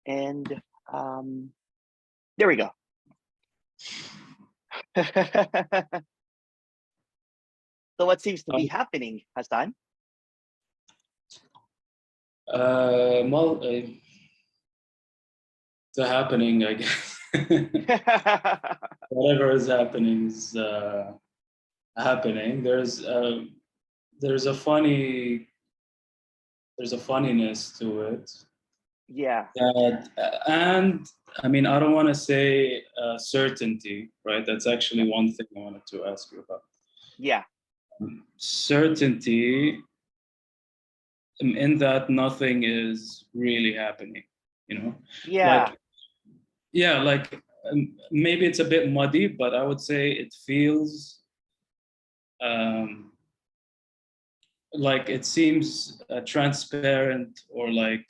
And there we go. So what seems to be happening, Hassan? It's happening, I guess. Whatever is happening is happening. There's a funniness to it. Yeah. And I mean, I don't want to say certainty, right? That's actually one thing I wanted to ask you about. Yeah. Certainty in that nothing is really happening, Yeah. Maybe it's a bit muddy, but I would say it feels like it seems transparent, or like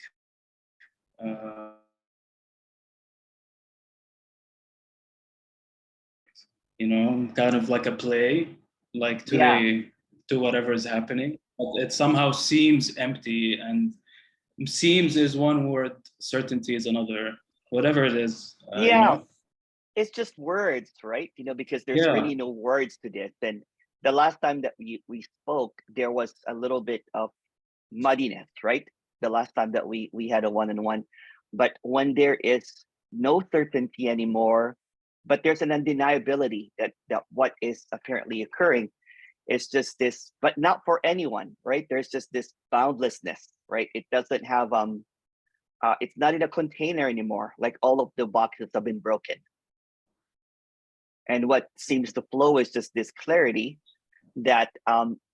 kind of like a play, like to whatever is happening. But it somehow seems empty, and seems is one word, certainty is another, whatever it is. It's just words, right? Because there's really no words to this. And the last time that we spoke, there was a little bit of muddiness, right? The last time that we had a one-on-one. But when there is no certainty anymore, but there's an undeniability that what is apparently occurring is just this, but not for anyone, right? There's just this boundlessness, right? It doesn't have it's not in a container anymore. Like all of the boxes have been broken. And what seems to flow is just this clarity that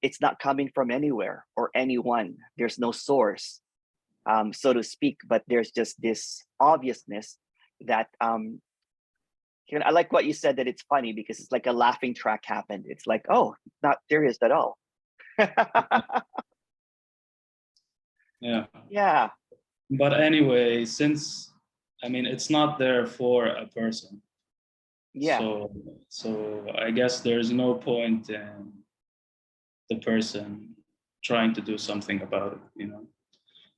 it's not coming from anywhere or anyone. There's no source, so to speak, but there's just this obviousness that I like what you said, that it's funny because it's like a laughing track happened. It's like, oh, it's not serious at all. Yeah. But anyway, since it's not there for a person. Yeah. So I guess there's no point in the person trying to do something about it,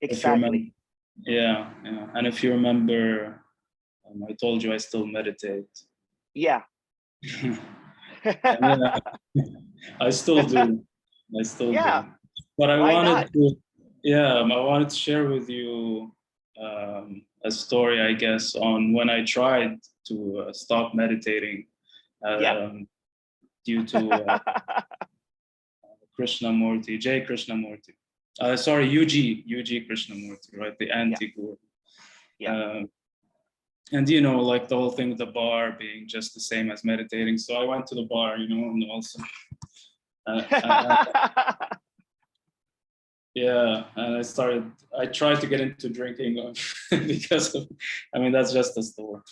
Exactly. And if you remember, I told you I still meditate. Yeah. I still do. Yeah. Do. But I Why wanted not? I wanted to share with you a story, I guess, on when I tried to stop meditating due to J. Krishnamurti. UG Krishnamurti, right? The anti-guru. Yeah. And like the whole thing with the bar being just the same as meditating. So I went to the bar, and also and I tried to get into drinking because of, that's just a story.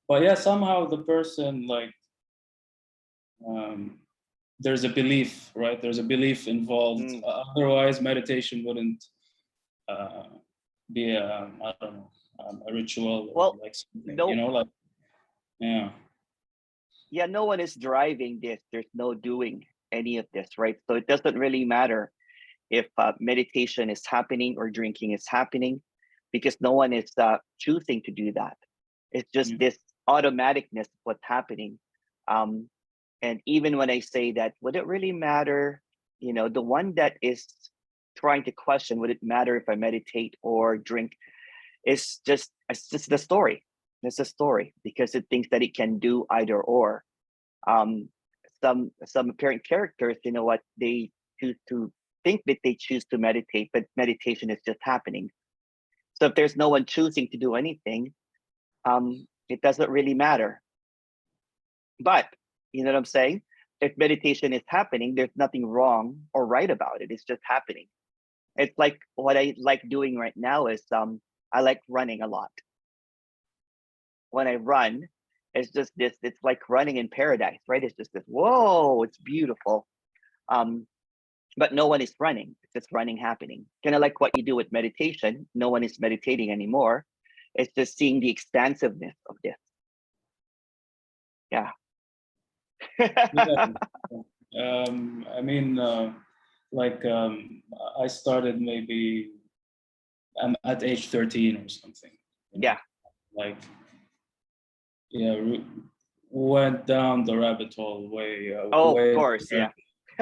But somehow the person, like, there's a belief, right? There's a belief involved. Otherwise, meditation wouldn't be a ritual, or like something, Yeah, no one is driving this. There's no doing any of this, right? So it doesn't really matter if meditation is happening or drinking is happening, because no one is choosing to do that. It's just this automaticness of what's happening. And even when I say that, would it really matter? The one that is trying to question, would it matter if I meditate or drink? It's just the story. It's a story because it thinks that it can do either or. Some apparent characters, they choose to think that they choose to meditate, but meditation is just happening. So if there's no one choosing to do anything, it doesn't really matter. But you know what I'm saying? If meditation is happening, there's nothing wrong or right about it. It's just happening. It's like what I like doing right now is I like running a lot. When I run, it's just this, it's like running in paradise, right? It's just this, whoa, it's beautiful. But no one is running. It's just running happening. Kind of like what you do with meditation. No one is meditating anymore. It's just seeing the expansiveness of this. Yeah. I started maybe I'm at age 13 or something. Yeah. Like, yeah, went down the rabbit hole way. Oh, of Way course. Yeah.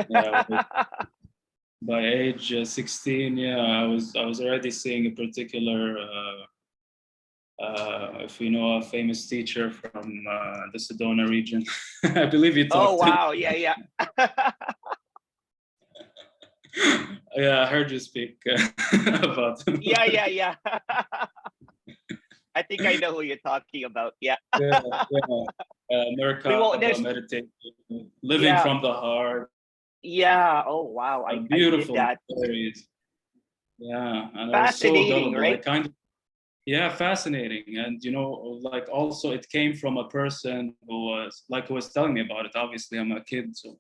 yeah. By age 16, yeah, I was already seeing a particular. If you know a famous teacher from the Sedona region, I believe you Oh, talked to. wow. Yeah. Yeah. Yeah, I heard you speak about him. Yeah. Yeah. Yeah. I think I know who you're talking about. Yeah. Yeah, yeah. We won't. Merkaba, There's. meditation, living Yeah. from the heart, Yeah. Oh, wow. I did beautiful that. stories. Yeah, and I was so Fascinating, gullible. I right? kind of, yeah, fascinating. And like also it came from a person who was telling me about it. Obviously, I'm a kid, so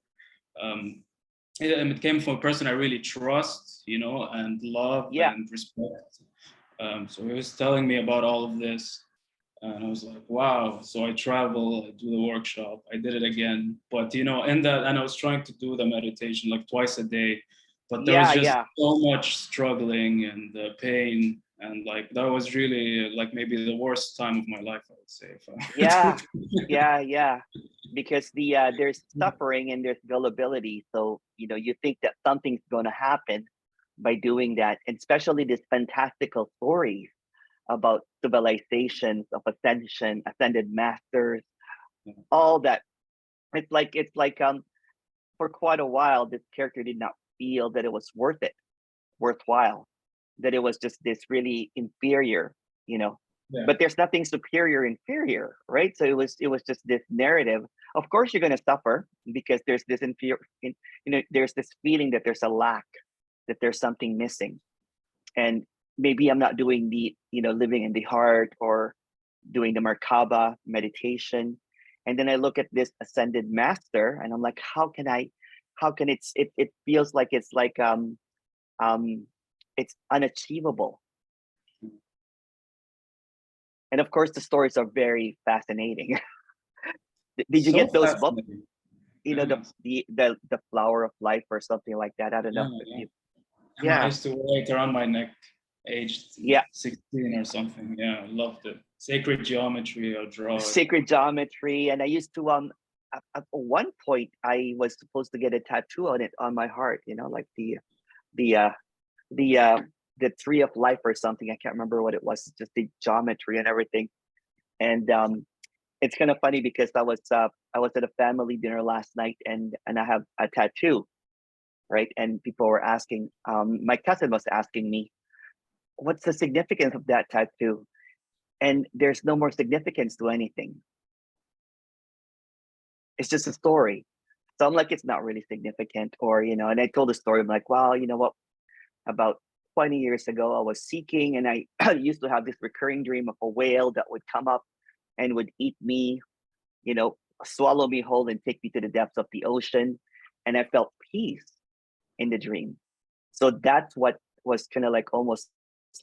um, it came from a person I really trust, and love Yeah. and respect. So he was telling me about all of this, and I was like, wow. So I travel, I do the workshop, I did it again. But in that, and I was trying to do the meditation like twice a day, but there was Yeah. just Yeah. so much struggling and pain, and like that was really like maybe the worst time of my life, I would say. Yeah. Yeah. Yeah. Because there's suffering and there's gullibility. So, you think that something's going to happen by doing that. And especially these fantastical stories about civilizations of ascension, ascended masters, all that. It's like for quite a while, this character did not feel that it was worthwhile, that it was just this really inferior, you know. Yeah, But there's nothing superior, inferior, right? So it was just this narrative. Of course, you're going to suffer because there's this there's this feeling that there's a lack, that there's something missing, and maybe I'm not doing the living in the heart or doing the Merkaba meditation. And then I look at this ascended master and I'm like, how can it feels like um it's unachievable. And of course the stories are very fascinating. Did you so get those books? fascinating. The Yeah, the flower of life or something like that. I don't yeah, know if yeah. you. I Yeah. used to wear it around my neck, aged Yeah. 16 or something. Yeah, I loved it. Sacred geometry, I'll draw it. Sacred geometry. And I used to at one point I was supposed to get a tattoo on it on my heart, like the uh the uh the tree of life or something. I can't remember what it was, just the geometry and everything. And it's kind of funny because I was at a family dinner last night, and I have a tattoo, right? And people were asking, my cousin was asking me, what's the significance of that tattoo? And there's no more significance to anything. It's just a story. So I'm like, it's not really significant, or and I told the story. I'm like, well, you know what? About 20 years ago, I was seeking, and I used to have this recurring dream of a whale that would come up and would eat me, you know, swallow me whole and take me to the depths of the ocean. And I felt peace in the dream. So that's what was kind of like almost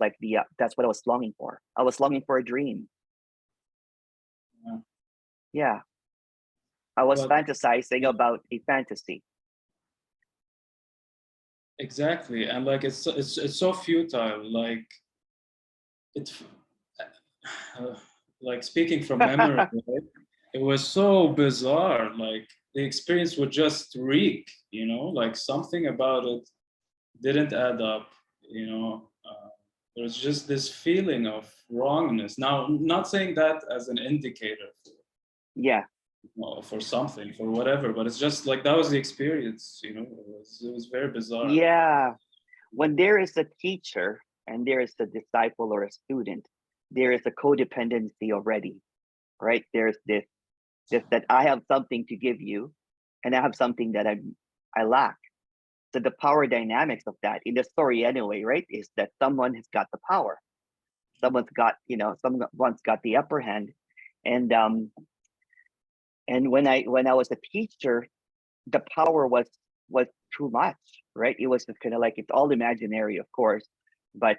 like that's what I was longing for. I was longing for a dream. Yeah. Yeah. I was But fantasizing about a fantasy. exactly, and like it's so futile. Like it's like speaking from memory, right? It was so bizarre. Like the experience would just reek, like something about it didn't add up, there's just this feeling of wrongness. Now, not saying that as an indicator Yeah. for something, for whatever, but it's just like that was the experience, it was very bizarre. Yeah. When there is a teacher and there is a disciple or a student, there is a codependency already, right? There's this that I have something to give you, and I have something that I lack. So the power dynamics of that in the story anyway, right, is that someone has got the power. Someone's got the upper hand. And when I was a teacher, the power was too much, right? It was just kind of like, it's all imaginary, of course, but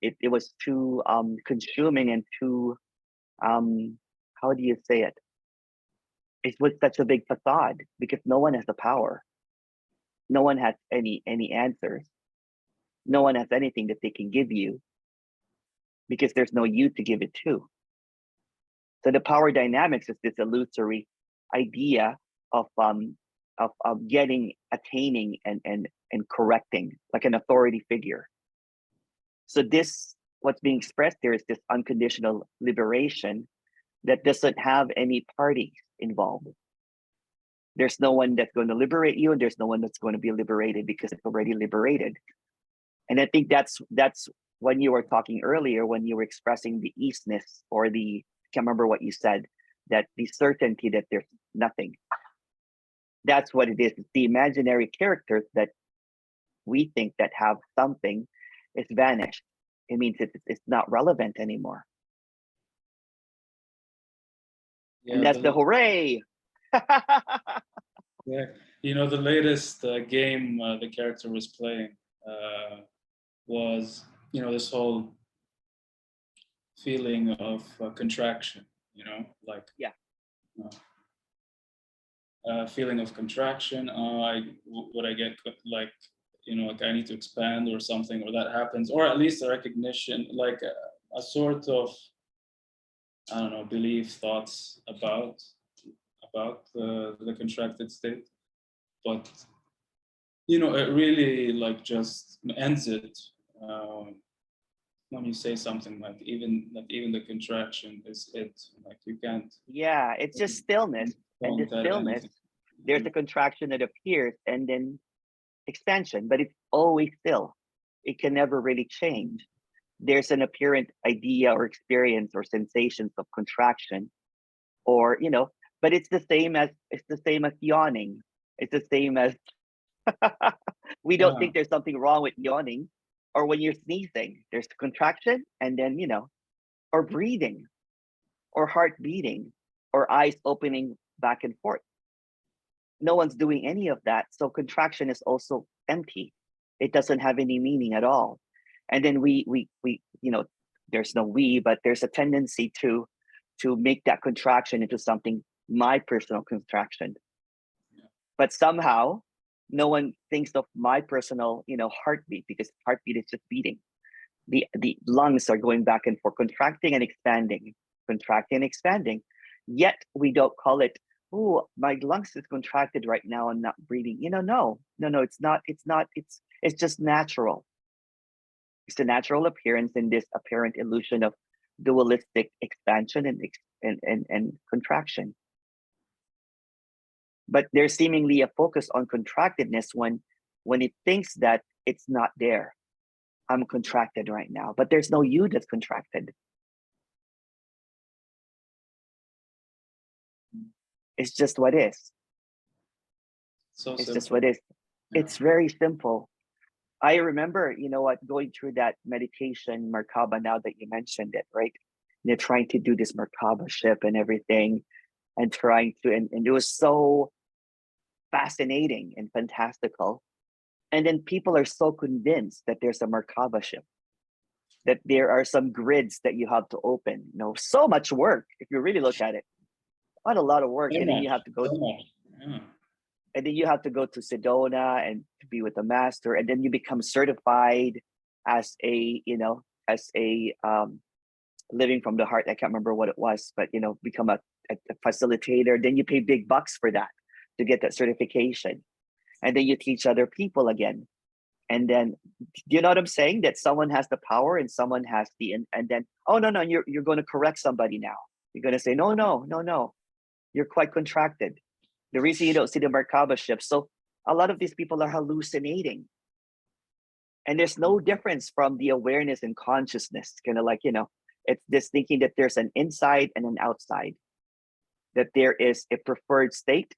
it was too consuming and too how do you say it? It was such a big facade because no one has the power. No one has any answers. No one has anything that they can give you. because there's no you to give it to. So the power dynamics is this illusory idea of getting, attaining, and correcting, like an authority figure. So this, what's being expressed here is this unconditional liberation that doesn't have any parties involved. There's no one that's going to liberate you, and there's no one that's going to be liberated because it's already liberated. And I think that's when you were talking earlier, when you were expressing the easiness, or the, I can't remember what you said, that the certainty that there's nothing. That's what it is. It's the imaginary characters that we think that have something is vanished. It means it's not relevant anymore. Yeah, and that's the hooray. Yeah, you know, the latest game the character was playing was, you know, this whole feeling of contraction, you know, like, yeah, feeling of contraction. Would I get like, you know, like I need to expand or something, or that happens, or at least a recognition, like a sort of, I don't know, belief, thoughts about the contracted state. But you know, it really like just ends it when you say something like even the contraction is it, like you can't. Yeah, it's just stillness, and the stillness, there's a contraction that appears and then expansion, but it's always still. It can never really change. There's an apparent idea or experience or sensations of contraction, or you know, but it's the same as yawning. It's the same as we don't think there's something wrong with yawning, or when you're sneezing, there's contraction, and then, you know, or breathing, or heart beating, or eyes opening back and forth. No one's doing any of that. So contraction is also empty. It doesn't have any meaning at all. And then we you know, there's no we, but there's a tendency to make that contraction into something, my personal contraction. But somehow no one thinks of my personal, you know, heartbeat, because heartbeat is just beating. The lungs are going back and forth, contracting and expanding, contracting and expanding. Yet we don't call it, oh, my lungs is contracted right now and not breathing. You know, no, it's not. It's just natural. It's a natural appearance in this apparent illusion of dualistic expansion and contraction. But there's seemingly a focus on contractedness when it thinks that it's not there. I'm contracted right now, but there's no you that's contracted. It's just what is. So it's simple. Just what is. Yeah. It's very simple. I remember, you know what, going through that meditation, Merkaba, now that you mentioned it, right? They're trying to do this Merkaba ship and everything, and trying to, and it was so fascinating and fantastical. And then people are so convinced that there's a Merkaba ship, that there are some grids that you have to open. You know, so much work if you really look at it. Not a lot of work, and then you have to go. And then you have to go to Sedona and to be with the master, and then you become certified as a, you know, as a living from the heart. I can't remember what it was, but you know, become a facilitator. Then you pay big bucks for that to get that certification, and then you teach other people again. And then, you know what I'm saying? That someone has the power and someone has the, and then, oh no, you're going to correct somebody now. You're going to say, no, you're quite contracted. The reason you don't see the Merkaba ship. So a lot of these people are hallucinating. And there's no difference from the awareness and consciousness. Kind of like, you know, it's this thinking that there's an inside and an outside, that there is a preferred state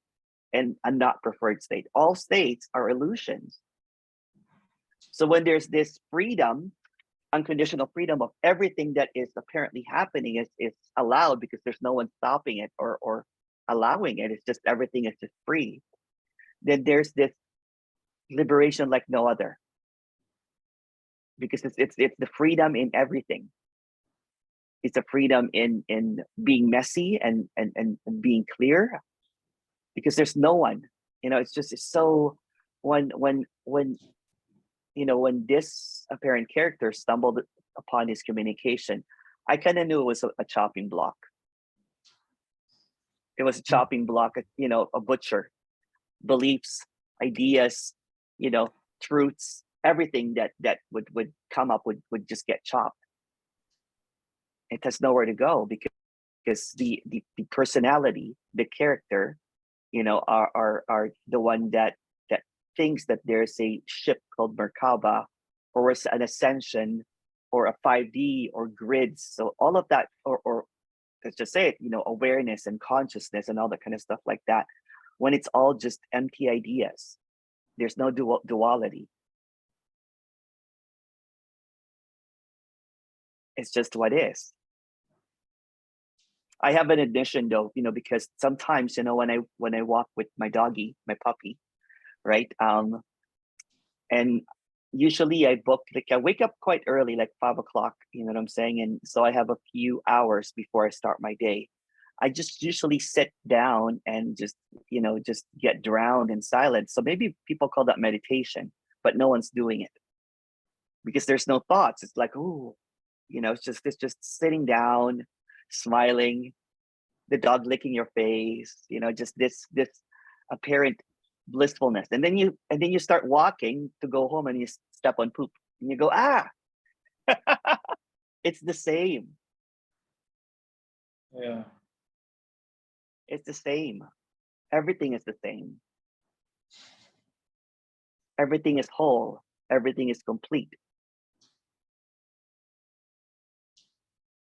and a not preferred state. All states are illusions. So when there's this freedom, unconditional freedom of everything that is apparently happening is allowed, because there's no one stopping it or allowing it. It's just, everything is just free. Then there's this liberation like no other, because it's the freedom in everything. It's a freedom in being messy and being clear, because there's no one. You know, it's so, when you know, when this apparent character stumbled upon this communication, I kind of knew it was a chopping block. It was a chopping block, you know, a butcher, beliefs, ideas, you know, truths, everything that would come up would just get chopped. It has nowhere to go because the personality, the character, you know, are the one that thinks that there's a ship called Merkaba, or an ascension, or a 5D, or grids. So all of that, or let's just say it, you know, awareness and consciousness and all that kind of stuff like that, when it's all just empty ideas, there's no duality. It's just what is. I have an addition though, you know, because sometimes, you know, when I walk with my doggy, my puppy, right? And usually I book, like I wake up quite early, like 5 o'clock, you know what I'm saying? And so I have a few hours before I start my day. I just usually sit down and just, you know, just get drowned in silence. So maybe people call that meditation, but no one's doing it because there's no thoughts. It's like, oh, you know, it's just sitting down, smiling, the dog licking your face, you know, just this apparent blissfulness. And then you start walking to go home and you step on poop and you go, ah, it's the same. Yeah. It's the same. Everything is the same. Everything is whole. Everything is complete.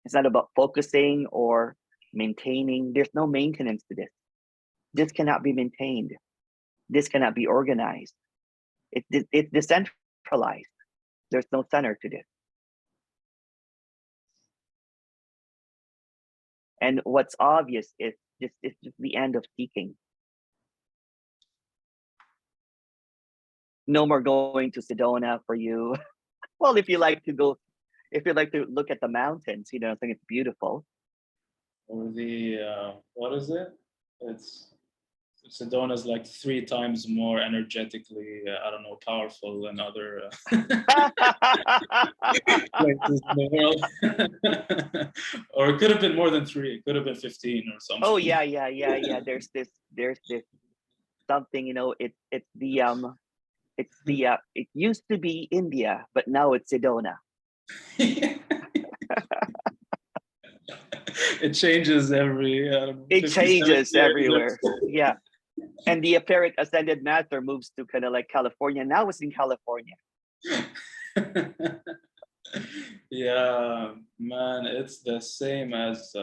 It's not about focusing or maintaining. There's no maintenance to this. This cannot be maintained. This cannot be organized. It's decentralized. There's no center to this. And what's obvious is it's just the end of seeking. No more going to Sedona for you. Well, if you like to go, if you like to look at the mountains, you know, I think it's beautiful. Or the what is it? It's Sedona's like 3 times more energetically, I don't know, powerful than other places in the world. Or it could have been more than 3. It could have been 15 or something. Oh yeah. There's this something, you know, it's the it used to be India, but now it's Sedona. It changes every It 57 changes years. everywhere. Yeah. And the apparent ascended master moves to kind of like California. Now it's in California. Yeah, man, it's the same as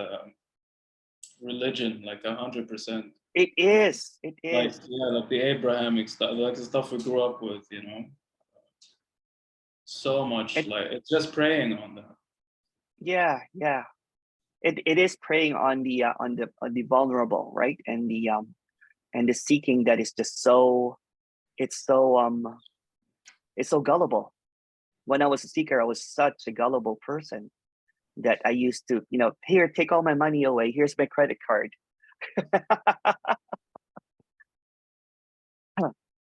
religion, like 100%. It is. It Like, is. yeah, like the Abrahamic stuff, like the stuff we grew up with, you know. So much, like it's just preying on that. Yeah. It is preying on the vulnerable, right? And the seeking that is just so it's so gullible. When I was a seeker, I was such a gullible person that I used to, you know, here, take all my money away. Here's my credit card.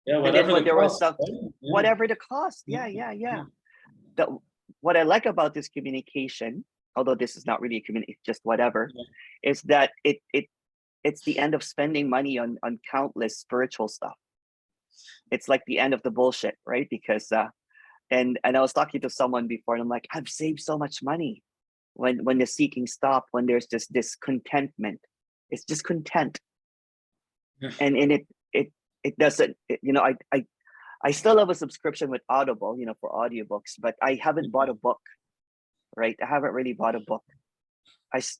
Yeah, And then whatever when the there was cost, stuff, right? Yeah. whatever the cost. Yeah. What I like about this communication, although this is not really a communication, it's just whatever, is that it's the end of spending money on countless spiritual stuff. It's like the end of the bullshit, right? Because and I was talking to someone before, and I'm like, I've saved so much money when the seeking stopped, when there's just this contentment. It's just content. And it doesn't, you know, I still have a subscription with Audible, you know, for audiobooks, but I haven't bought a book, right? I haven't really bought a book.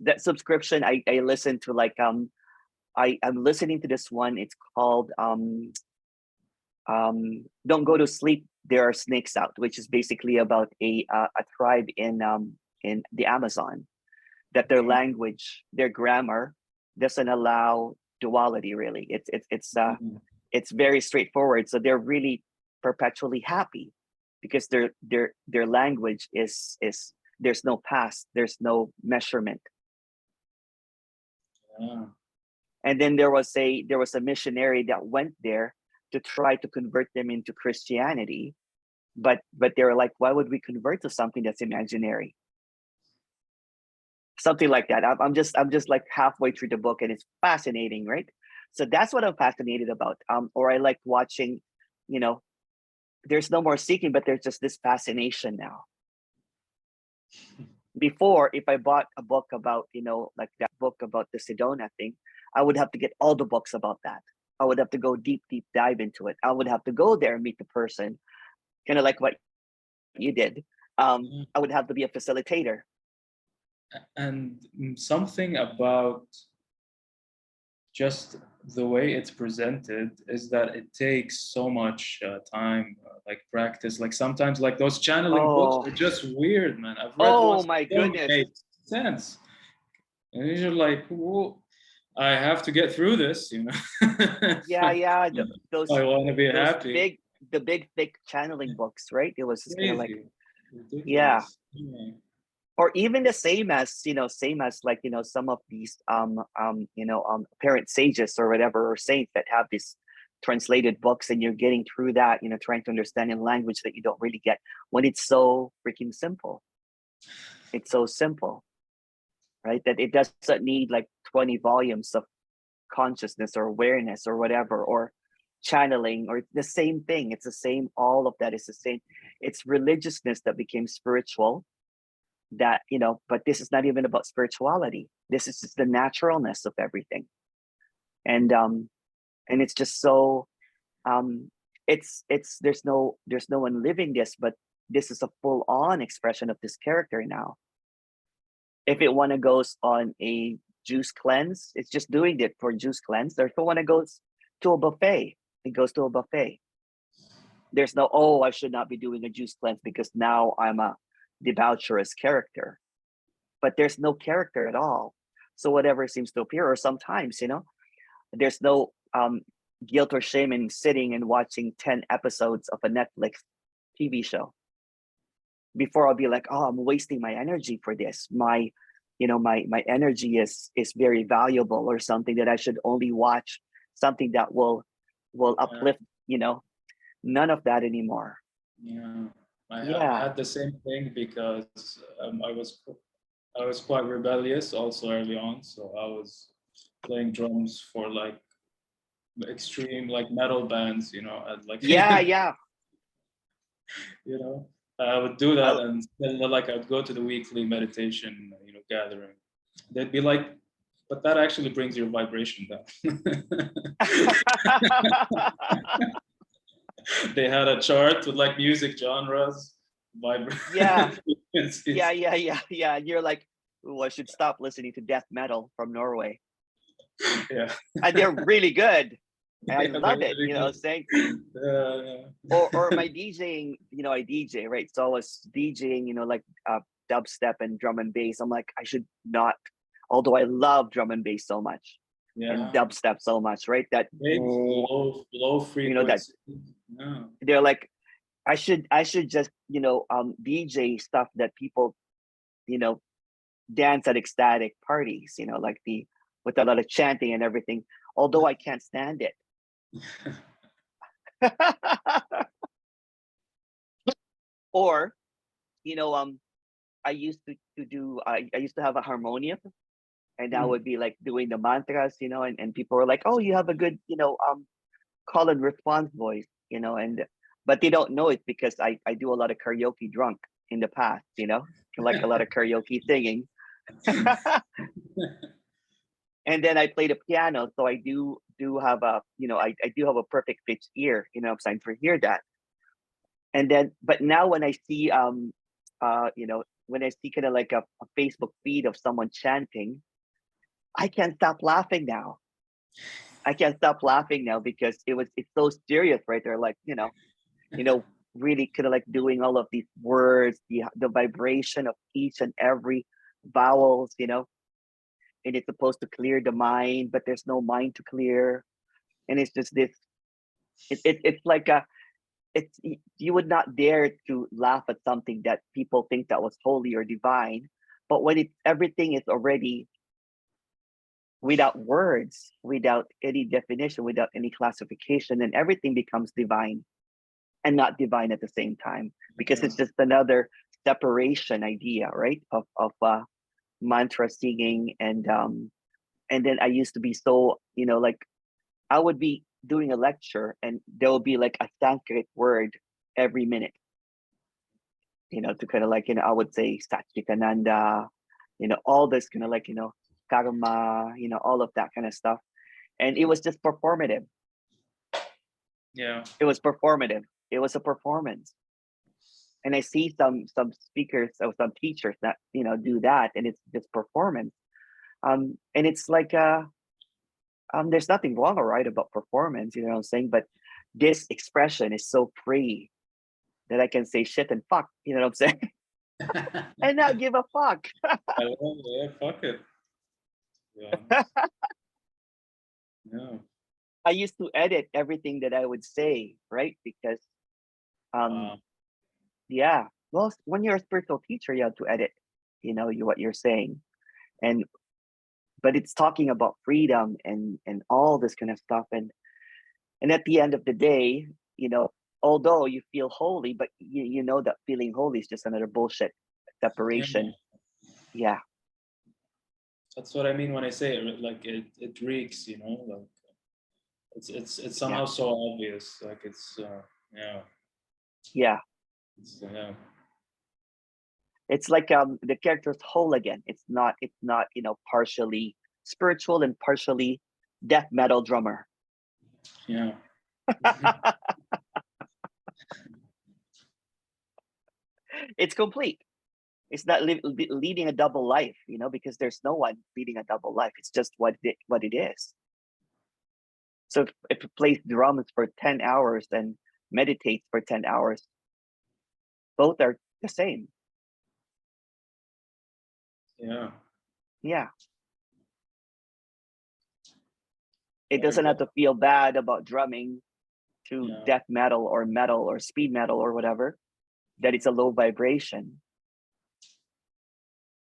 That subscription, I listen to, like I'm listening to this one. It's called Don't Go to Sleep, There Are Snakes Out, which is basically about a tribe in the Amazon, that their language, their grammar doesn't allow duality. Really, it's very straightforward. So they're really perpetually happy because their language is there's no past, there's no measurement. Yeah. And then there was a missionary that went there to try to convert them into Christianity, But they were like, why would we convert to something that's imaginary? Something like that. I'm just like halfway through the book, and it's fascinating, right? So that's what I'm fascinated about. Or I like watching, you know, there's no more seeking, but there's just this fascination now. Before, if I bought a book about, like that book about the Sedona thing, I would have to get all the books about that. I would have to go deep dive into it. I would have to go there and meet the person, kind of like what you did. I would have to be a facilitator. And something about just the way it's presented is that it takes so much time, like practice. Like sometimes, like those channeling books are just weird, man. I've read Oh ones my that don't goodness. make sense, and you're like, "Whoa, I have to get through this," you know. Yeah. Those I want to be those happy. big thick channeling books, right? It was just kind of like, Crazy, yeah. ridiculous. Yeah. Or even the same as like, some of these apparent sages or whatever, or saints that have these translated books, and you're getting through that, trying to understand in language that you don't really get, when it's so freaking simple. It's so simple, right? That it doesn't need like 20 volumes of consciousness or awareness or whatever, or channeling, or the same thing. It's the same. All of that is the same. It's religiousness that became spiritual, that, but this is not even about spirituality. This is just the naturalness of everything. And it's just so, it's there's no one living this, but this is a full on expression of this character now. If it want to goes on a juice cleanse, it's just doing it for juice cleanse. Or if it want to goes to a buffet, it goes to a buffet. There's no, oh, I should not be doing a juice cleanse because now I'm a debaucherous character. But there's no character at all. So whatever seems to appear, or sometimes, there's no guilt or shame in sitting and watching 10 episodes of a Netflix TV show. Before, I'll be like, oh, I'm wasting my energy for this. My energy is very valuable, or something that I should only watch something that will uplift, none of that anymore. Yeah, I Yeah. had the same thing because I was quite rebellious also early on. So I was playing drums for like extreme like metal bands, you know, and like Yeah. you know, I would do that, I, and then like I'd go to the weekly meditation, you know, gathering. They'd be like, but that actually brings your vibration down. They had a chart with like music genres, yeah. frequencies. Yeah. And you're like, oh, I should stop listening to death metal from Norway. Yeah. And they're really good. I Yeah, they're love it, really good. saying, Yeah. or my DJing, I DJ, right? So I was DJing, like dubstep and drum and bass. I'm like, I should not, although I love drum and bass so much, and Yeah. dubstep so much, right? That, Big low that frequency. Yeah. they're like, I should just, DJ stuff that people, you know, dance at ecstatic parties, like the, with a lot of chanting and everything, although I can't stand it. Or, you know, I used to do, I used to have a harmonium, and I would be like doing the mantras, and people were like, oh, you have a good, call and response voice, and, but they don't know it because I do a lot of karaoke drunk in the past, like a lot of karaoke singing. And then I play the piano, so I do have a, I do have a perfect pitch ear, I'm trying to hear that. And then, but now when I see when I see kind of like a Facebook feed of someone chanting, I can't stop laughing now. I can't stop laughing now because it's so serious, right? They're like, you know, really kind of like doing all of these words, the vibration of each and every vowels, and it's supposed to clear the mind, but there's no mind to clear. And it's just this, it's like a, it's, you would not dare to laugh at something that people think that was holy or divine, but when everything is already without words, without any definition, without any classification, then everything becomes divine. and not divine at the same time, because it's just another separation idea, right? Of mantra singing, and then I used to be so, like, I would be doing a lecture and there will be like a Sanskrit word every minute, to kind of like, I would say Satchitananda, all this kind of like, karma, all of that kind of stuff. And it was just performative. Yeah. It was performative. It was a performance. And I see some speakers or some teachers that, do that, and it's just performance. And it's like, there's nothing wrong or right about performance, you know what I'm saying? But this expression is so free that I can say shit and fuck, you know what I'm saying? And not give a fuck. I love it. Yeah, fuck it. Yeah. Yeah. I used to edit everything that I would say, right? Because, yeah, well, when you're a spiritual teacher, you have to edit, what you're saying. But it's talking about freedom and all this kind of stuff. And at the end of the day, although you feel holy, but you know that feeling holy is just another bullshit separation. Yeah. That's what I mean when I say it. Like it reeks, like it's somehow so obvious. Like it's Yeah. It's like the character's whole again. It's not partially spiritual and partially death metal drummer. Yeah. It's complete. It's not leading a double life, because there's no one leading a double life. It's just what it is. So if it plays drums for 10 hours and meditates for 10 hours, both are the same. Yeah. Yeah. It doesn't have to feel bad about drumming to death metal or speed metal or whatever, that it's a low vibration.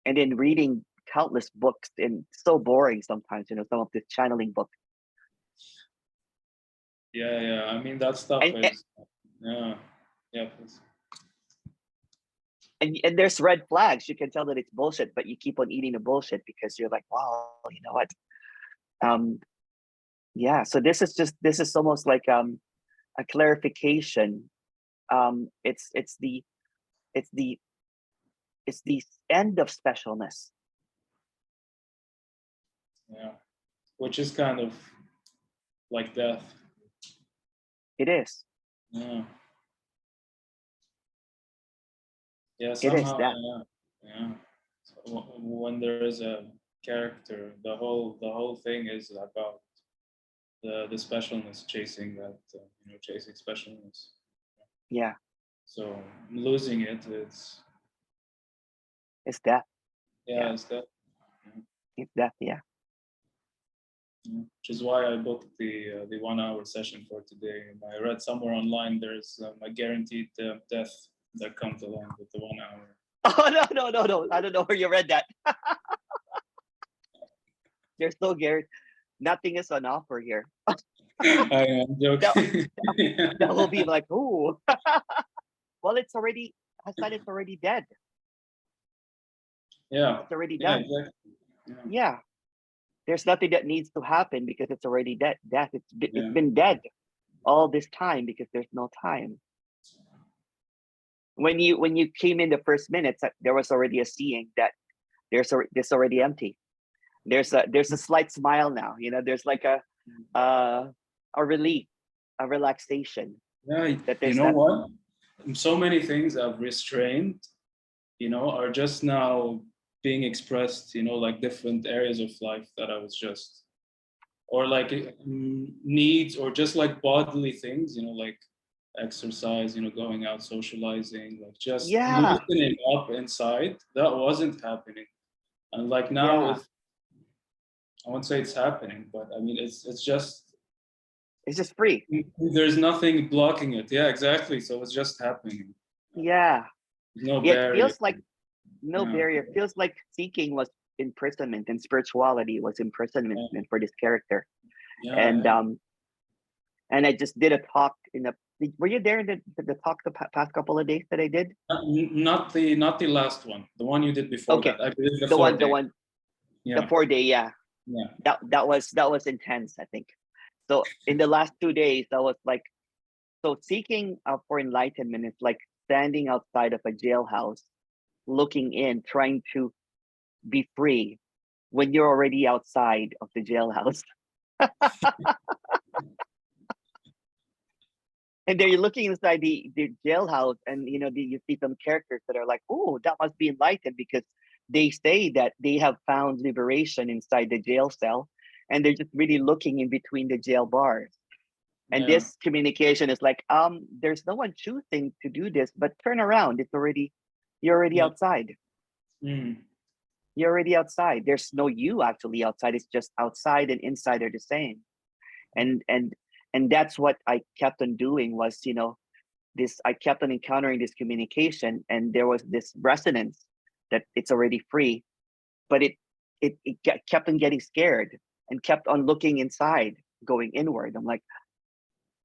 And then reading countless books, and so boring sometimes, some of the channeling books. Yeah. I mean, that stuff is, please. And there's red flags. You can tell that it's bullshit, but you keep on eating the bullshit because you're like, wow, you know what? Yeah. So this is almost like a clarification. It's the end of specialness. Yeah, which is kind of like death. It is. Yeah. Yeah, It is somehow. that. Yeah. So when there is a character, the whole thing is about the specialness, chasing that, chasing specialness. Yeah. So losing it, it's death. Yeah, it's death. It's death. Yeah. Which is why I booked the 1 hour session for today. I read somewhere online there's a guaranteed death that comes along with the 1 hour. Oh no! I don't know where you read that. There's no guarantee. Nothing is on offer here. I am joking. That will be like, ooh. Well, Hassan is already dead. Yeah. It's already done. Exactly. Yeah. There's nothing that needs to happen because it's already dead. It's been dead all this time because there's no time. When you came in the first minutes, there was already a seeing that there's already empty. There's a slight smile now. There's like a relief, a relaxation. Yeah, you know what? So many things I've restrained, are just now being expressed, like different areas of life that I was just, or like needs, or just like bodily things, like exercise, going out, socializing, like just loosening up inside. That wasn't happening. And like now, I won't say it's happening, but I mean, it's just free. There's nothing blocking it. Yeah, exactly. So it's just happening. Yeah. No barrier. It feels like no barrier. It feels like seeking was imprisonment and spirituality was imprisonment for this character. And I just did a talk in Were you there in the talk the past couple of days that I did? Not the last one. The one you did before Okay, that. I believe the the 4 one, day. the Yeah. 4 day, yeah. Yeah. That was intense, I think. So in the last 2 days, I was like, so seeking for enlightenment is like standing outside of a jailhouse, looking in, trying to be free when you're already outside of the jailhouse. And then you're looking inside the jailhouse, and you see some characters that are like, oh, that must be enlightened, because they say that they have found liberation inside the jail cell, and they're just really looking in between the jail bars. And Yeah. this communication is like, there's no one choosing to do this, but turn around. You're already Yeah. outside. Mm. You're already outside. There's no you actually outside. It's just outside and inside are the same. And that's what I kept on doing was, this, I kept on encountering this communication, and there was this resonance that it's already free, but kept on getting scared and kept on looking inside, going inward. I'm like,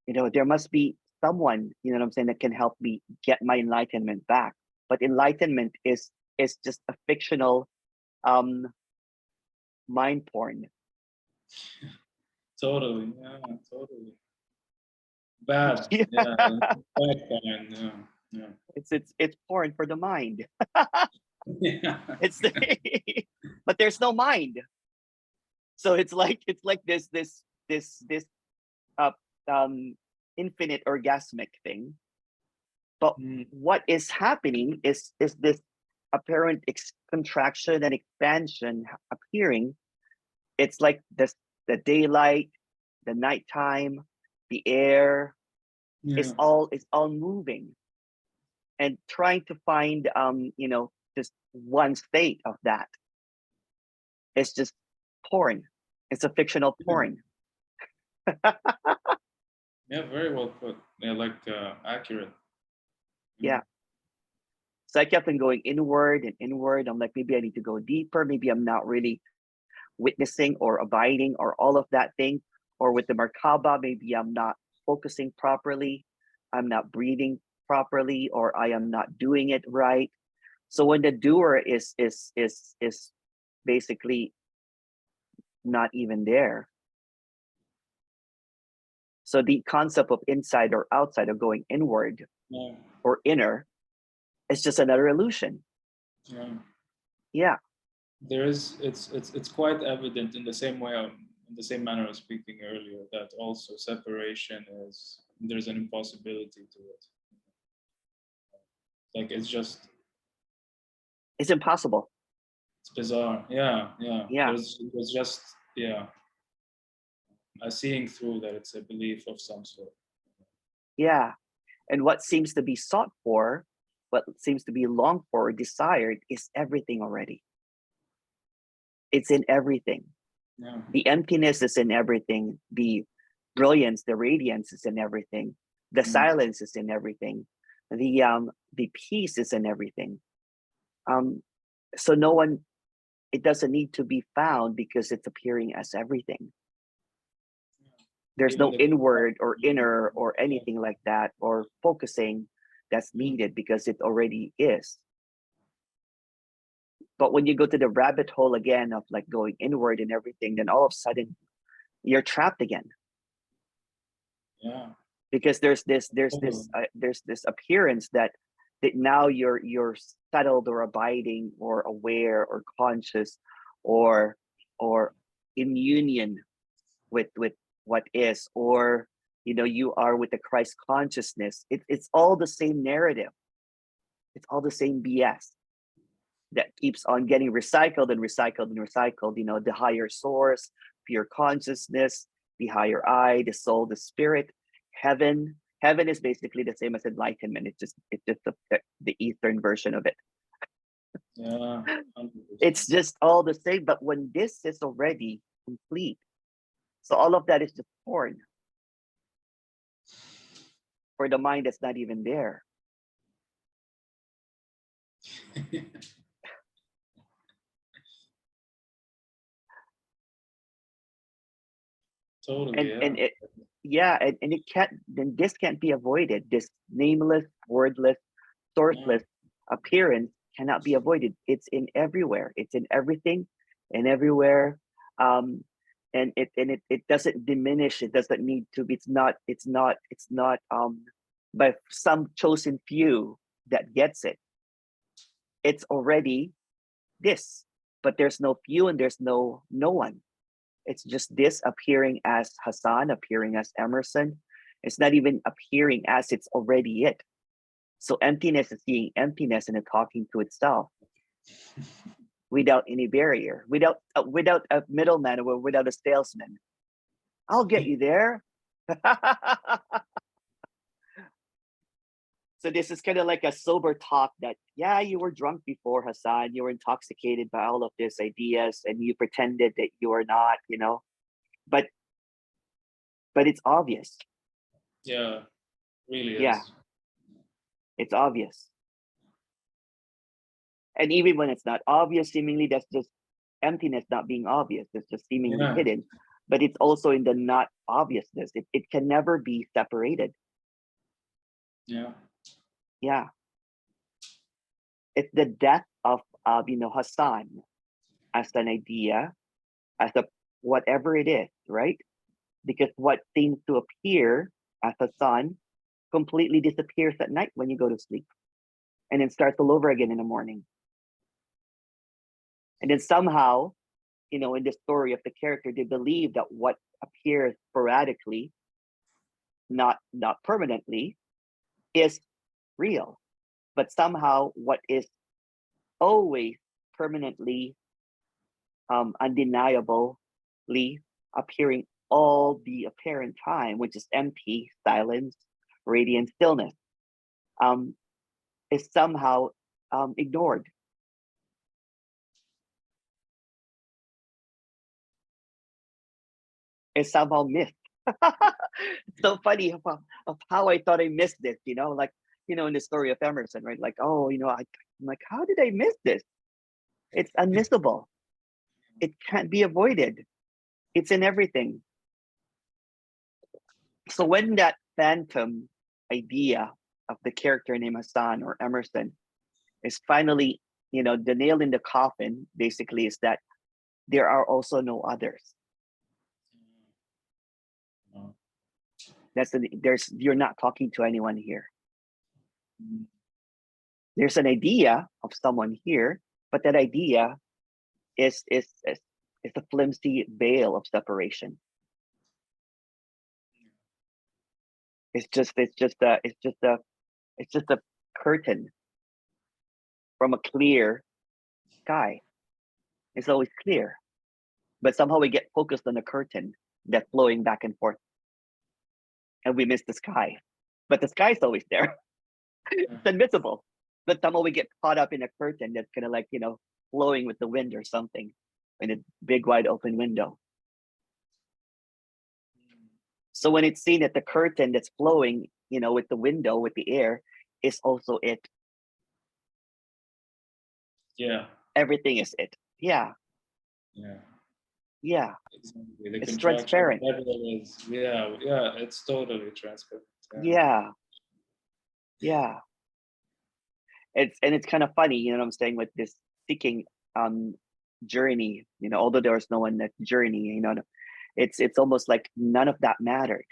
there must be someone, you know what I'm saying, that can help me get my enlightenment back. But enlightenment is just a fictional mind porn. Totally. Yeah. Totally. Bad. Yeah. Bad kind. Yeah. Yeah. It's porn for the mind. Yeah. It's but there's no mind. So it's like this uh infinite orgasmic thing. But Mm. what is happening is this apparent contraction and expansion appearing. It's like this, the daylight, the nighttime, the air, Yeah. it's all moving, and trying to find just one state of that. It's just porn. It's a fictional porn. Yeah. Very well put. Yeah. Like accurate. Yeah. So I kept on going inward and inward. I'm like, maybe I need to go deeper. Maybe I'm not really witnessing or abiding or all of that thing. Or with the Merkaba, maybe I'm not focusing properly. I'm not breathing properly, or I am not doing it right. So when the doer is basically not even there. So the concept of inside or outside, or going inward Yeah. or inner, is just another illusion. Yeah. Yeah. There is. It's quite evident in the same way. In the same manner I was speaking earlier, that also separation is, there's an impossibility to it. Like It's impossible. it's bizarre. Yeah. Yeah. Yeah. There's just, yeah, a seeing through that it's a belief of some sort. Yeah. And what seems to be sought for, what seems to be longed for or desired, is everything already. It's in everything. Yeah. The emptiness is in everything. The brilliance, the radiance is in everything. The silence is in everything. The peace is in everything. So no one, it doesn't need to be found, because it's appearing as everything. There's Even no the inward or inner or anything like that, or focusing that's needed, because it already is. But when you go to the rabbit hole again of like going inward and everything, then all of a sudden you're trapped again. Yeah. Because there's this appearance that now you're settled or abiding or aware or conscious or in union with what is, or you are with the Christ consciousness. It's all the same narrative. It's all the same BS that keeps on getting recycled and recycled and recycled. The higher source, pure consciousness, the higher I, the soul, the spirit, heaven. Heaven is basically the same as enlightenment. It's just the Eastern version of it. Yeah. 100%. It's just all the same. But when this is already complete, so all of that is just porn for the mind that's not even there. Totally. And Yeah. and yeah, and it can't, then this can't be avoided. This nameless, wordless, Yeah. sourceless appearance cannot be avoided. It's in everywhere. It's in everything and everywhere. Um, and it doesn't diminish. It doesn't need to be. It's not by some chosen few that gets it. It's already this, but there's no few and there's no one. It's just this appearing as Hassan, appearing as Emerson. It's not even appearing as, it's already it. So emptiness is seeing emptiness and it's talking to itself without any barrier, without a middleman or without a salesman. I'll get you there. So this is kind of like a sober talk that, yeah, you were drunk before, Hassan. You were intoxicated by all of these ideas and you pretended that you are not, but it's obvious. Yeah, really Yeah, is. it's obvious. And even when it's not obvious, seemingly that's just emptiness not being obvious. It's just seemingly Yeah. hidden. But it's also in the not obviousness. It can never be separated. Yeah. Yeah. It's the death of Hassan as an idea, as a whatever it is, right? Because what seems to appear as Hassan completely disappears at night when you go to sleep. And then starts all over again in the morning. And then somehow, in the story of the character, they believe that what appears sporadically, not permanently, is real. But somehow what is always permanently, undeniably appearing all the apparent time, which is empty, silence, radiant stillness, um, is somehow ignored. Is somehow missed. So funny of how I thought I missed this, like, in the story of Emerson, right? Like, oh, I'm like, how did I miss this? It's unmissable. It can't be avoided. It's in everything. So when that phantom idea of the character named Hassan or Emerson is finally, the nail in the coffin, basically, is that there are also no others. You're not talking to anyone here. There's an idea of someone here, but that idea is a flimsy veil of separation. It's just a curtain from a clear sky. It's always clear, but somehow we get focused on the curtain that's flowing back and forth, and we miss the sky. But the sky is always there. It's invisible, but somehow we get caught up in a curtain that's kind of like flowing with the wind or something, in a big wide open window. So when it's seen that the curtain that's flowing, with the window, with the air, is also it. Yeah. Everything is it. Yeah. Yeah. Yeah. Exactly. The It's contraction, transparent. whatever it is. Yeah. Yeah. It's totally transparent. Yeah. Yeah. It's kind of funny, what I'm saying, with this seeking journey, although there was no one that journey, it's almost like none of that mattered.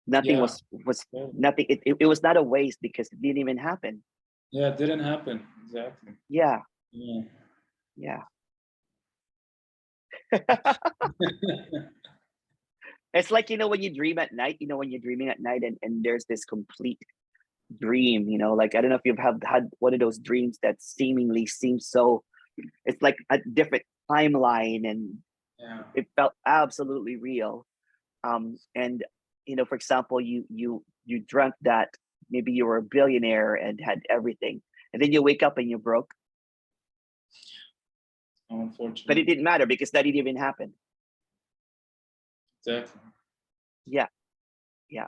Nothing Yeah. was Yeah. nothing. It was not a waste because it didn't even happen. Yeah. It didn't happen. Exactly. Yeah. Yeah. Yeah. It's like, when you dream at night, when you're dreaming at night and there's this complete dream, like, I don't know if you've had one of those dreams that seemingly seems so, it's like a different timeline, and Yeah. it felt absolutely real. And for example, you dreamt that maybe you were a billionaire and had everything, and then you wake up and you're broke, but it Unfortunately. didn't matter because that didn't even happen. Exactly. Yeah. Yeah.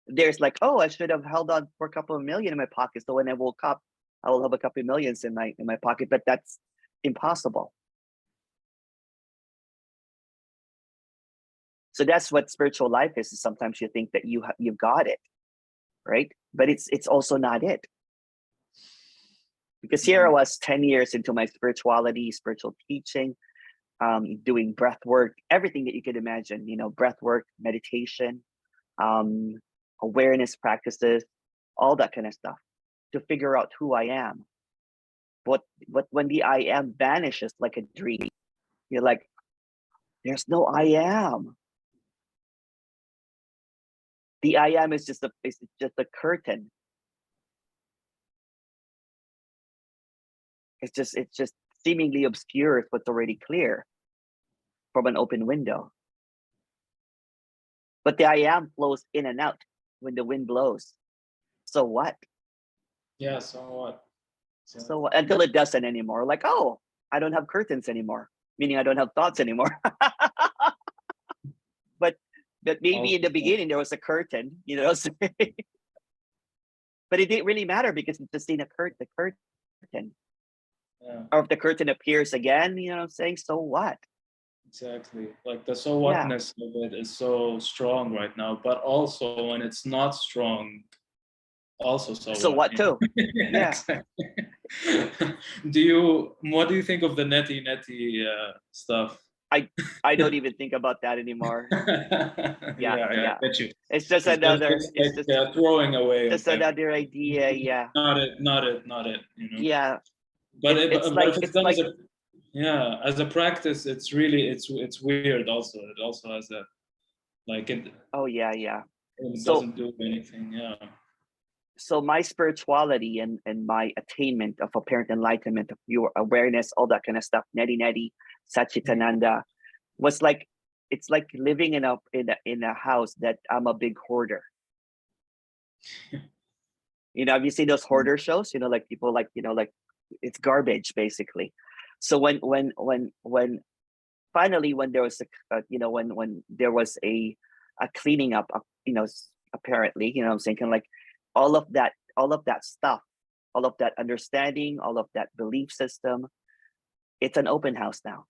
There's like, oh, I should have held on for a couple of million in my pocket, so when I woke up, I will have a couple of millions in my pocket, but that's impossible. So that's what spiritual life is sometimes you think that you've got it, right? But it's also not it. Because here I was 10 years into my spirituality, spiritual teaching, doing breath work, everything that you could imagine, breath work, meditation, awareness practices, all that kind of stuff to figure out who I am. But when the I am vanishes like a dream, you're like, there's no I am. The I am is just a curtain. It's just seemingly obscure what's already clear from an open window. But the I am flows in and out when the wind blows. So what? Yeah, so what? So until it doesn't anymore, like, oh, I don't have curtains anymore, meaning I don't have thoughts anymore. but maybe in the beginning there was a curtain, but it didn't really matter because it's just in the curtain. Yeah. Or if the curtain appears again, I'm saying, so what? Exactly. Like the so whatness of it is so strong right now, but also when it's not strong, also so what too? Yeah. Exactly. What do you think of the neti stuff? I don't even think about that anymore. Yeah. I get you. It's just another. It's just throwing away. Just another idea. Yeah. Not it. Yeah. But if it's done as a practice, it's really it's weird. Also, it also has a it. Oh yeah. It doesn't do anything. Yeah. So my spirituality and my attainment of apparent enlightenment, of your awareness, all that kind of stuff, neti, Satchitananda, was it's like living in a house that I'm a big hoarder. Have you seen those hoarder shows? Like people like it's garbage basically. So when finally when there was when there was a cleaning up, apparently, I'm saying, kind of like all of that stuff, all of that understanding, all of that belief system, it's an open house now.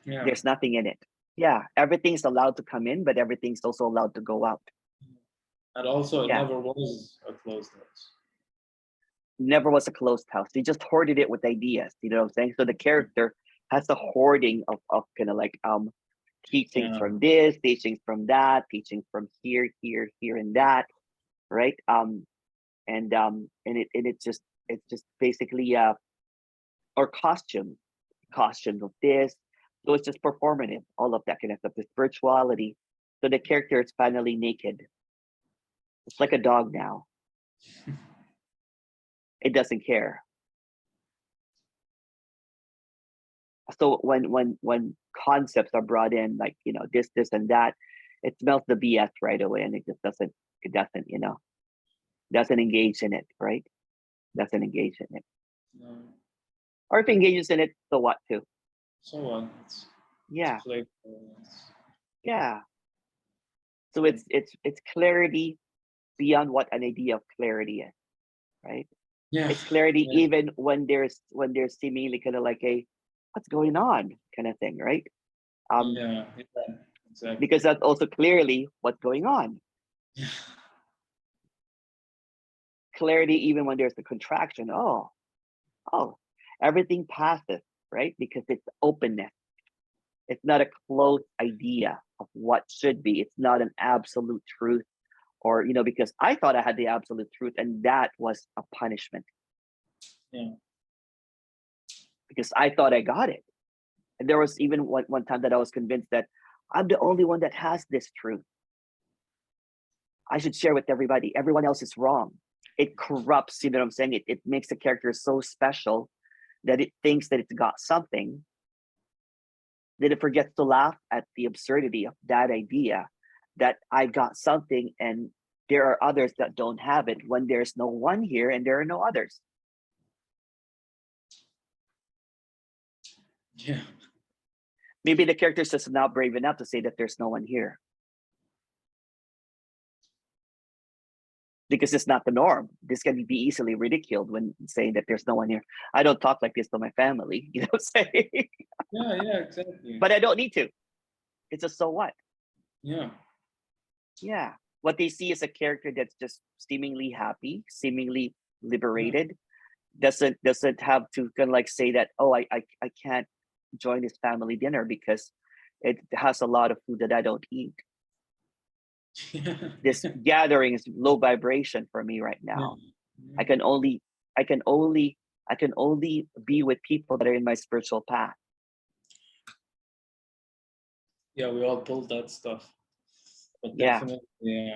Yeah. There's nothing in it. Yeah, everything's allowed to come in, but everything's also allowed to go out. And also, it never was a closed house. Never was a closed house. They just hoarded it with ideas. You know what I'm saying? So the character has the hoarding of kind of like teachings from this, teachings from that, teachings from here, and that, right? And it's just basically or costumes of this. So it's just performative, all of that kind of stuff, the spirituality. So the character is finally naked. It's like a dog now. It doesn't care. So when concepts are brought in, like this and that, it smells the BS right away, and it just doesn't doesn't engage in it, right? Doesn't engage in it. No. Or if it engages in it, so what too? So what? Yeah. It's playful. Yeah. So it's clarity beyond what an idea of clarity is, right? Yeah. It's clarity even when there's seemingly kind of like a what's going on kind of thing, right? Exactly. Because that's also clearly what's going on. Yeah. Clarity even when there's the contraction. Oh, everything passes, right? Because it's openness. It's not a closed idea of what should be. It's not an absolute truth, or because I thought I had the absolute truth, and that was a punishment. Yeah. Because I thought I got it. And there was even one time that I was convinced that I'm the only one that has this truth. I should share with everybody. Everyone else is wrong. It corrupts, you know what I'm saying? It makes the character so special that it thinks that it's got something, that it forgets to laugh at the absurdity of that idea, that I got something and there are others that don't have it, when there's no one here and there are no others. Yeah. Maybe the character is just not brave enough to say that there's no one here, because it's not the norm. This can be easily ridiculed when saying that there's no one here. I don't talk like this to my family, you know what I'm saying? Yeah, exactly. But I don't need to. It's a so what? Yeah. Yeah. What they see is a character that's just seemingly happy, seemingly liberated, doesn't have to kind of like say that, oh, I can't join this family dinner because it has a lot of food that I don't eat. This gathering is low vibration for me right now. I can only be with people that are in my spiritual path. Yeah, we all pulled that stuff, but Yeah. definitely,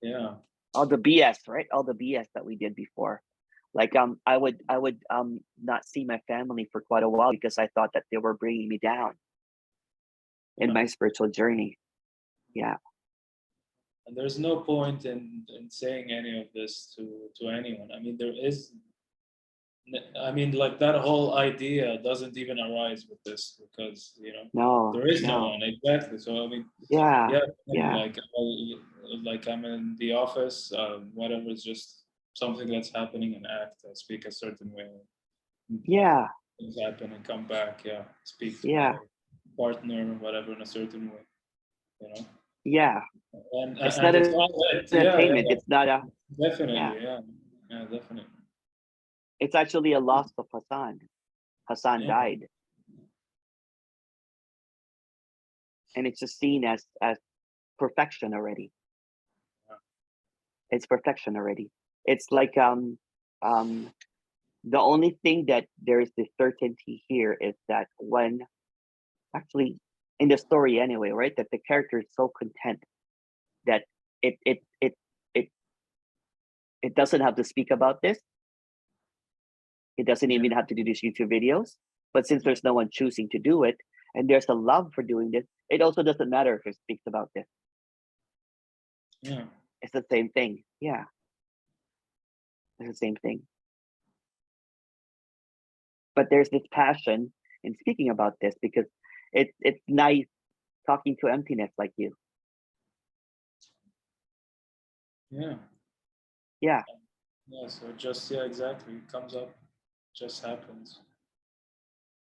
yeah, All the BS, right? All the BS that we did before. Like I would not see my family for quite a while because I thought that they were bringing me down in my spiritual journey. Yeah. and there's no point in saying any of this to anyone. I mean, like that whole idea doesn't even arise with this because No, there is no no. one exactly. So I mean, Yeah. yeah, Yeah. like I'm in the office, whatever. It's just something that's happening and act. I speak a certain way. Yeah. Things happen and come back. Yeah, speak to my Yeah. partner or whatever in a certain way. You know, Yeah. It's and not it's an all it. Yeah, entertainment. It's not a yeah. definitely. Yeah, yeah, definitely. It's actually a loss of Hassan. Hassan Yeah, died. And it's just seen as perfection already. It's perfection already. It's like the only thing that there is the certainty here is that when actually in the story anyway, right? That the character is so content that it it it it it doesn't have to speak about this. It doesn't yeah, even have to do these YouTube videos. But since there's no one choosing to do it, and there's a love for doing this, it also doesn't matter if it speaks about this. yeah, It's the same thing. Yeah, it's the same thing. But there's this passion in speaking about this because it's nice talking to emptiness like you. yeah. Yeah, Yeah, so just exactly. It comes up, just happens.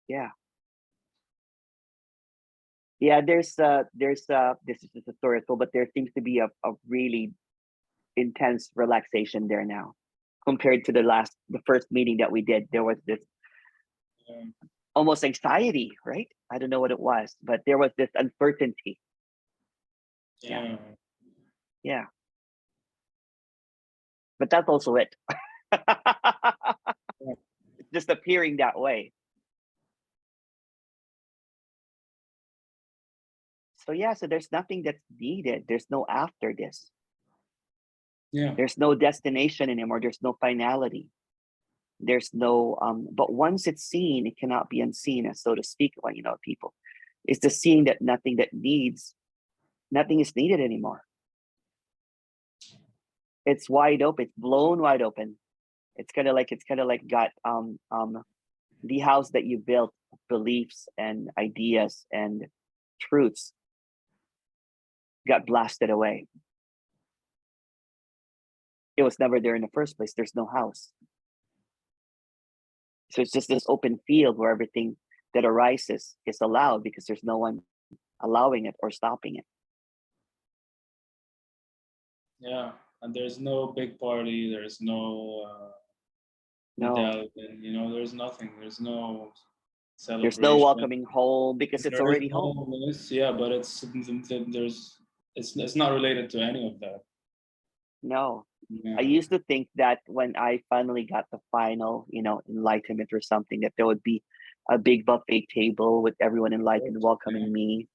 yeah, yeah. There's this is just a story I told, but there seems to be a really intense relaxation there now compared to the first meeting that we did. There was this Um, almost anxiety, right? I don't know what it was, but there was this uncertainty. Yeah, yeah, yeah. But that's also it. yeah, It's just appearing that way. So yeah, so there's nothing that's needed. There's no after this. yeah, There's no destination anymore. There's no finality. There's no but once it's seen, it cannot be unseen, as so to speak, when people. It's the seeing that nothing is needed anymore. It's wide open, it's blown wide open. It's kind of like got the house that you built, beliefs and ideas and truths got blasted away. It was never there in the first place. There's no house. So it's just this open field where everything that arises is allowed because there's no one allowing it or stopping it. yeah. And there's no big party. There's no No, medallion. There's nothing. There's no there's no celebration. welcoming home because it's There is already home. no this, yeah, but it's not related to any of that. No, I Yeah, used to think that when I finally got the final, enlightenment or something, that there would be a big buffet table with everyone enlightened yeah, welcoming me.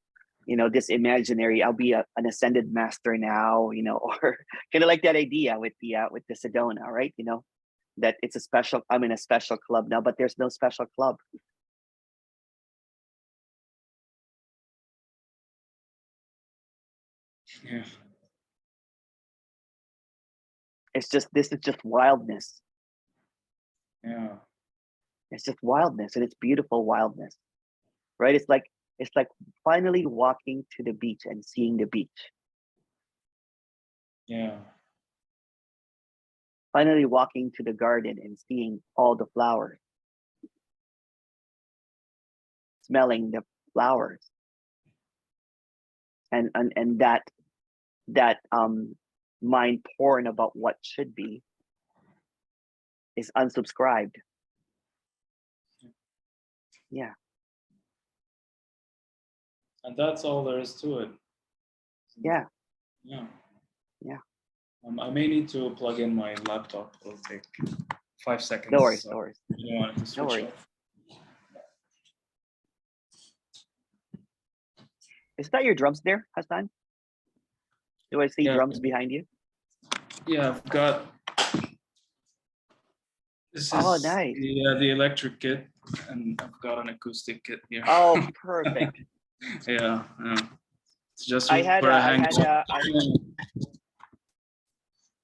This imaginary, I'll be an ascended master now, or kind of like that idea with the Sedona, right? That it's a special. I'm in a special club now, but there's no special club. yeah, It's just this is just wildness. yeah, It's just wildness, and it's beautiful wildness, right? It's like finally walking to the beach and seeing the beach. yeah, Finally walking to the garden and seeing all the flowers. smelling the flowers, and that mind porn about what should be is unsubscribed. Yeah. And that's all there is to it. Yeah. Yeah. Yeah. I may need to plug in my laptop. It'll take 5 seconds. No worries. So No worries. I don't want it to switch No worries. off. Is that your drums there, Hassan? Do I see Yeah. drums behind you? Yeah, I've got. This Oh, is nice. the electric kit, and I've got an acoustic kit here. Oh, perfect. Yeah. It's just I had where a, I hang out.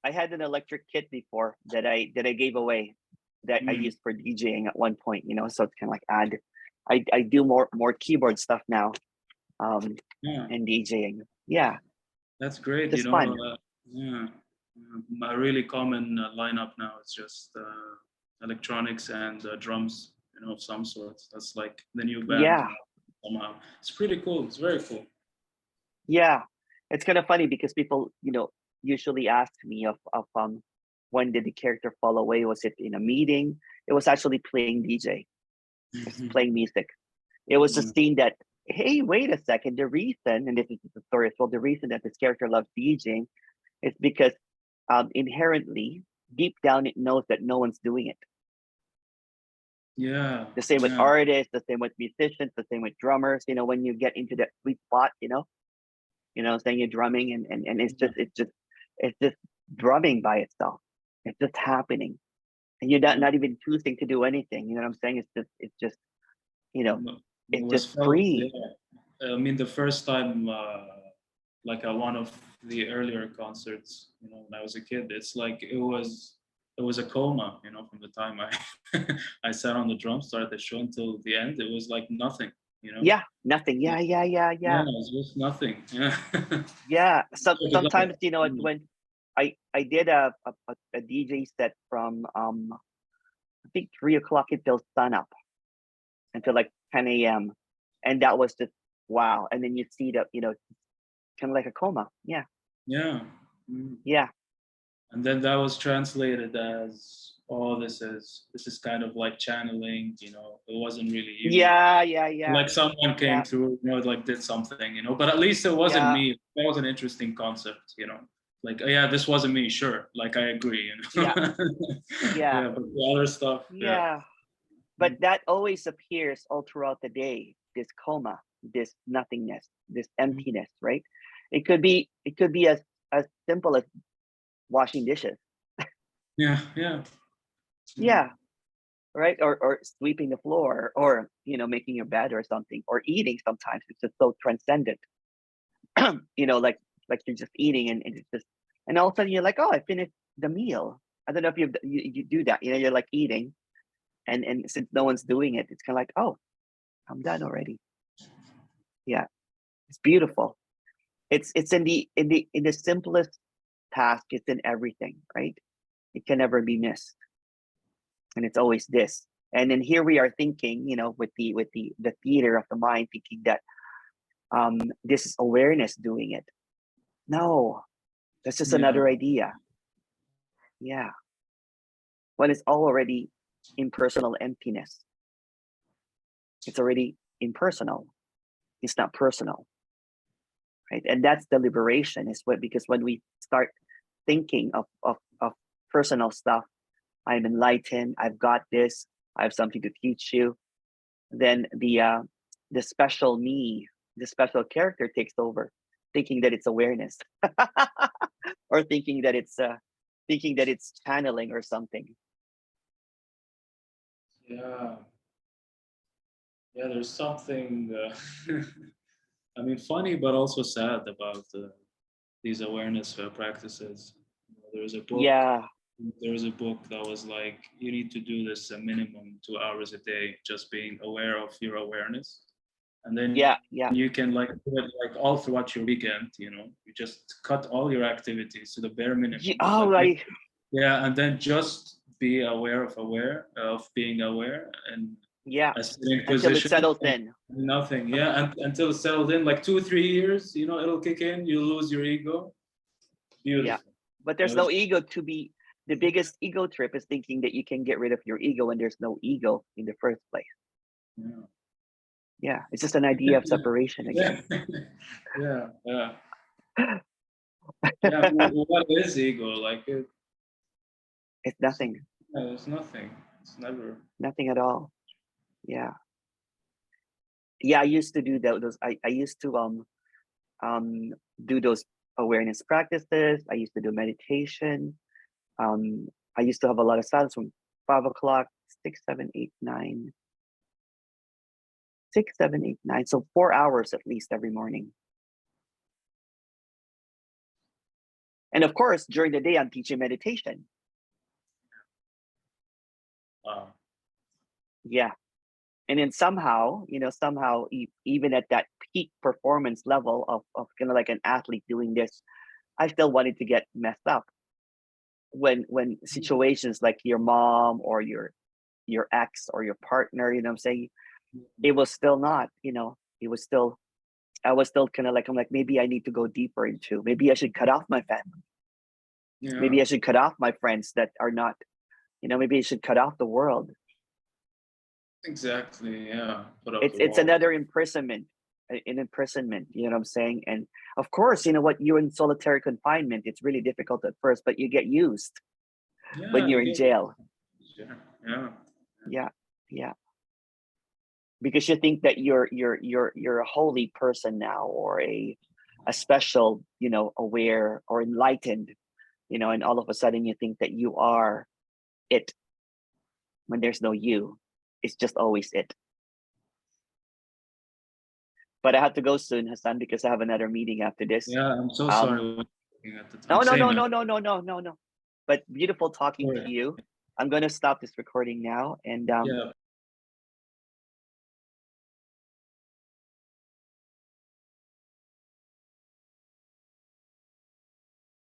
I had an electric kit before that I gave away, that I used for DJing at one point, you know, so it's kind of like I do more keyboard stuff now, and DJing. Yeah. That's great. It's You know, fun. a really common lineup now is just electronics and drums, you know, of some sort. That's like the new band. Yeah. Somehow. It's pretty cool. It's very cool. Yeah. It's kind of funny because people, you know, usually ask me of when did the character fall away? Was it in a meeting? It was actually playing DJ, playing music. It was just seeing that, hey, wait a second, the reason, and this is the story as well, the reason that this character loves DJing is because inherently, deep down, it knows that no one's doing it. Yeah. The same with artists, the same with musicians, the same with drummers. You know, when you get into that sweet spot, you know, saying you're drumming and it's just drumming by itself. It's just happening, and you're not even choosing to do anything. You know what I'm saying? It's just you know, it's just free. Yeah. I mean, the first time, like at one of the earlier concerts, you know, when I was a kid, it's like it was a coma, you know, from the time I I sat on the drums, started the show until the end. It was like nothing, you know. Yeah, nothing. Yeah. Yeah, it was just nothing. Yeah. Yeah. Sometimes, you know, when I did a DJ set from I think 3 o'clock until sun up, until like 10 a.m. And that was just wow. And then you see that, you know, kind of like a coma. Yeah. Yeah. Yeah. And then that was translated as, oh, this is kind of like channeling, you know. It wasn't really you. Yeah. Like someone came through, you know, like did something, you know. But at least it wasn't me. That was an interesting concept, you know. Like, oh, yeah, this wasn't me, sure. Like, I agree, you know. Yeah, but the other stuff. Yeah. But that always appears all throughout the day, this coma, this nothingness, this emptiness, right? It could be as simple as washing dishes. Yeah. Yeah. Right. Or sweeping the floor, or, you know, making your bed or something, or eating. Sometimes it's just so transcendent. You know, like you're just eating and it's just, and all of a sudden you're like, oh, I finished the meal. I don't know if you do that, you know, you're like eating, and since no one's doing it, it's kind of like, oh, I'm done already. Yeah, it's beautiful. It's in the simplest task. It's in everything, right? It can never be missed, and it's always this. And then here we are thinking, you know, with the theater of the mind, thinking that this is awareness doing it. No, that's just another idea. Yeah, when it's already impersonal emptiness. It's already impersonal. It's not personal, right? And that's the liberation. Is what, because when we start thinking of personal stuff, I'm enlightened, I've got this, I have something to teach you, then the special me, the special character takes over, thinking that it's awareness, or thinking that it's channeling or something. Yeah, there's something I mean, funny but also sad about these awareness practices. There's a book. Yeah. There's a book that was like, you need to do this a minimum 2 hours a day, just being aware of your awareness, and then you can like do it like all throughout your weekend. You know, you just cut all your activities to the bare minimum. Right. Yeah, and then just be aware of being aware, and Yeah, a sitting until it position, settles and in. nothing. Yeah, until it's settled in, like 2 or 3 years, it'll kick in. You lose your ego. Yeah, Beautiful. but there's no ego to be. The biggest ego trip is thinking that you can get rid of your ego when there's no ego in the first place. Yeah. Yeah, it's just an idea of separation again. Yeah. Yeah. What is ego? Like It's nothing. it's nothing. It's never. Nothing at all. Yeah. Yeah, I used to do those. I used to do those awareness practices. I used to do meditation. I used to have a lot of silence from 5 o'clock, 6, 7, 8, 9. 6, 7, 8, 9. So 4 hours at least every morning. And of course, during the day, I'm teaching meditation. Wow. Yeah. And then somehow, even at that peak performance level of kind of like an athlete doing this, I still wanted to get messed up when situations like your mom or your ex or your partner, I'm saying, it was still not, it was still, I was still kind of like, I'm like, maybe I need to go deeper into, maybe I should cut off my family. Yeah. Maybe I should cut off my friends that are not, maybe I should cut off the world. Exactly. Yeah. It's another imprisonment, an imprisonment, you know what I'm saying? And of course, you're in solitary confinement. It's really difficult at first, but you get used when you're in jail. Yeah. Because you think that you're a holy person now, or a special, aware or enlightened, and all of a sudden you think that you are it when there's no you. It's just always it. But I have to go soon, Hassan, because I have another meeting after this. Yeah, I'm so sorry. No. But beautiful talking to you. I'm going to stop this recording now. And yeah.